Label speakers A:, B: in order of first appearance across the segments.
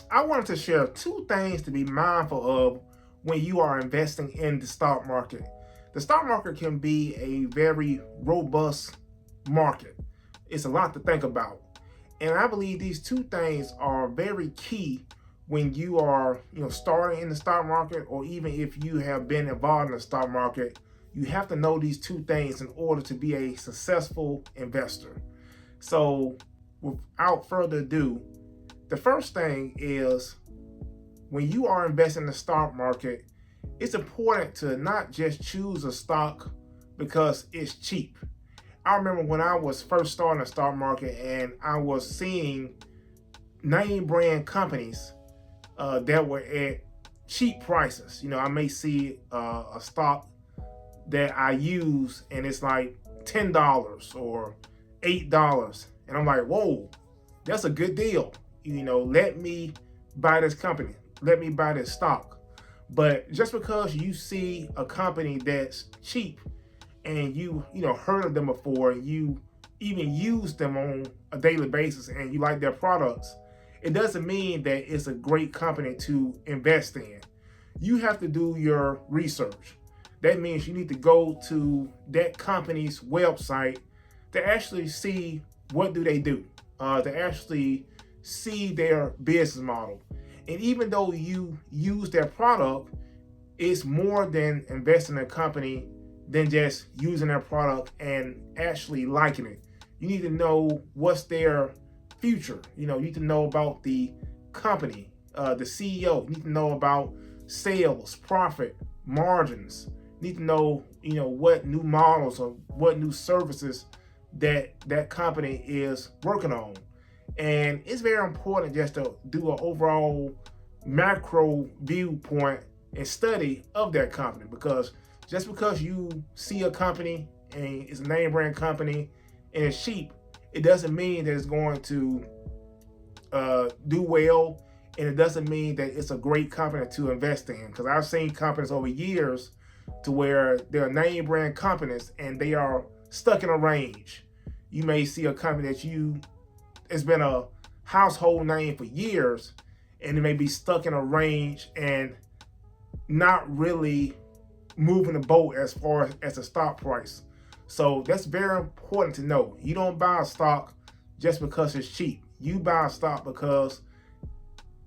A: I wanted to share two things to be mindful of when you are investing in the stock market. The stock market can be a very robust market. It's a lot to think about. And I believe these two things are very key when you are, starting in the stock market, or even if you have been involved in the stock market. You have to know these two things in order to be a successful investor. So, without further ado, the first thing is when you are investing in the stock market, it's important to not just choose a stock because it's cheap. I remember when I was first starting the stock market and I was seeing name brand companies that were at cheap prices. I may see a stock that I use and it's like $10 or $8. And I'm like, whoa, that's a good deal. Let me buy this company. Let me buy this stock. But just because you see a company that's cheap and you heard of them before, and you even use them on a daily basis and you like their products, it doesn't mean that it's a great company to invest in. You have to do your research. That means you need to go to that company's website to actually see what do they do, to actually see their business model. And even though you use their product, it's more than investing in a company than just using their product and actually liking it. You need to know what's their future. You need to know about the company, the CEO. You need to know about sales, profit, margins. You need to know, what new models or what new services that company is working on. And it's very important just to do an overall macro viewpoint and study of that company, because just because you see a company and it's a name brand company and it's cheap, it doesn't mean that it's going to do well, and it doesn't mean that it's a great company to invest in. Because I've seen companies over years to where they're name brand companies and they are stuck in a range. You may see a company that it's been a household name for years, and it may be stuck in a range and not really moving the boat as far as the stock price. So that's very important to know. You don't buy a stock just because it's cheap. You buy a stock because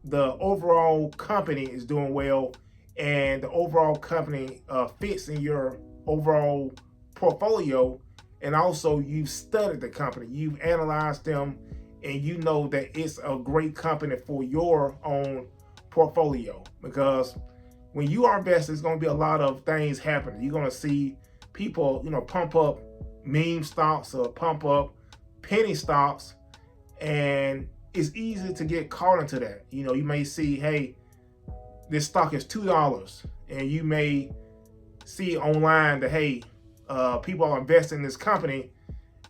A: the overall company is doing well and the overall company fits in your overall portfolio. And also you've studied the company, you've analyzed them, and you know that it's a great company for your own portfolio. Because when you are investing, there's going to be a lot of things happening. You're going to see people, pump up meme stocks or pump up penny stocks, and it's easy to get caught into that. You may see, hey, this stock is $2, and you may see online that, hey, people are investing in this company,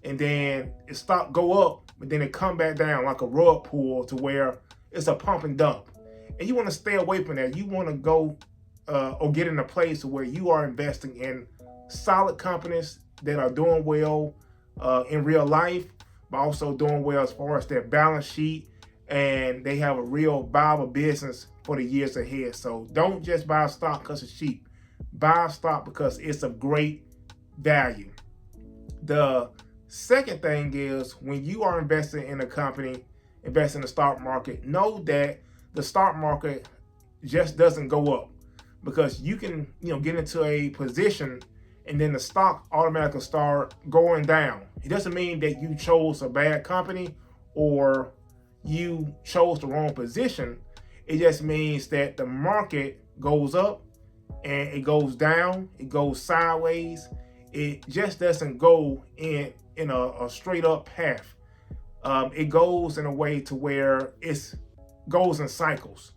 A: and then the stock go up, but then it come back down like a rug pull to where it's a pump and dump. And you want to stay away from that. You want to go or get in a place where you are investing in solid companies that are doing well in real life, but also doing well as far as their balance sheet, and they have a real viable business for the years ahead. So don't just buy a stock because it's cheap. Buy a stock because it's of great value. The second thing is, when you are investing in a company, invest in the stock market, know that the stock market just doesn't go up, because you can get into a position and then the stock automatically start going down. It doesn't mean that you chose a bad company or you chose the wrong position. It just means that the market goes up and it goes down, it goes sideways. It just doesn't go in a straight up path. It goes in a way to where it goes in cycles.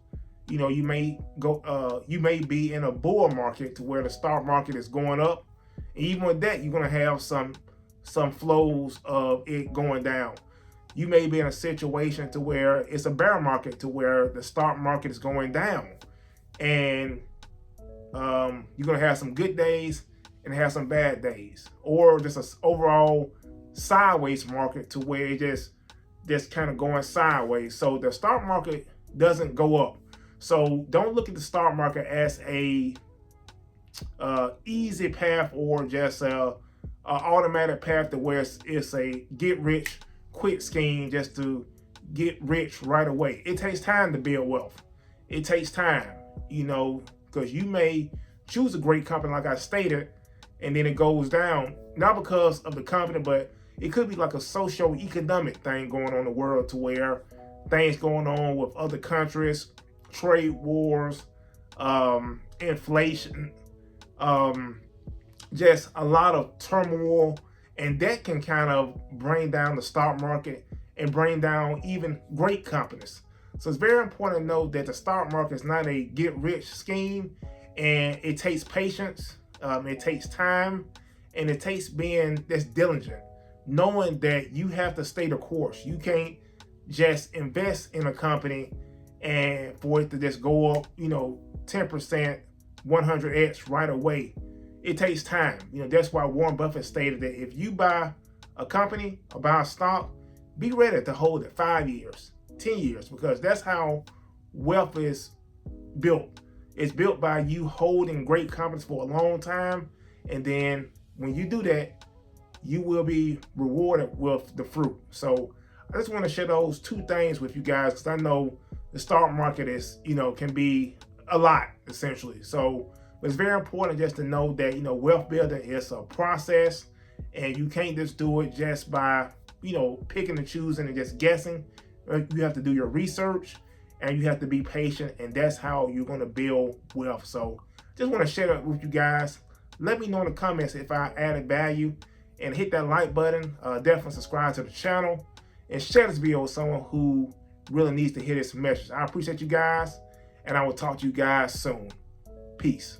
A: You may be in a bull market to where the stock market is going up. And even with that, you're going to have some flows of it going down. You may be in a situation to where it's a bear market to where the stock market is going down. And you're going to have some good days and have some bad days. Or just an overall sideways market to where it just kind of going sideways. So the stock market doesn't go up. So don't look at the stock market as a easy path or just a automatic path to where it's a get rich quick scheme just to get rich right away. It takes time to build wealth. It takes time, because you may choose a great company like I stated, and then it goes down, not because of the company, but it could be like a socio-economic thing going on in the world, to where things going on with other countries, trade wars, inflation, just a lot of turmoil, and that can kind of bring down the stock market and bring down even great companies. So it's very important to know that the stock market is not a get-rich scheme, and it takes patience, it takes time, and it takes being that's diligent, knowing that you have to stay the course. You can't just invest in a company and for it to just go up, 10%, 100x right away. It takes time. That's why Warren Buffett stated that if you buy a company or buy a stock, be ready to hold it 5 years, 10 years, because that's how wealth is built. It's built by you holding great companies for a long time, and then when you do that, you will be rewarded with the fruit. So I just want to share those two things with you guys, because I know the stock market is, can be a lot, essentially. So it's very important just to know that, wealth building is a process, and you can't just do it just by, picking and choosing and just guessing. You have to do your research, and you have to be patient, and that's how you're going to build wealth. So just want to share that with you guys. Let me know in the comments if I added value, and hit that like button. Definitely subscribe to the channel, and share this video with someone who really needs to hear this message. I appreciate you guys, and I will talk to you guys soon. Peace.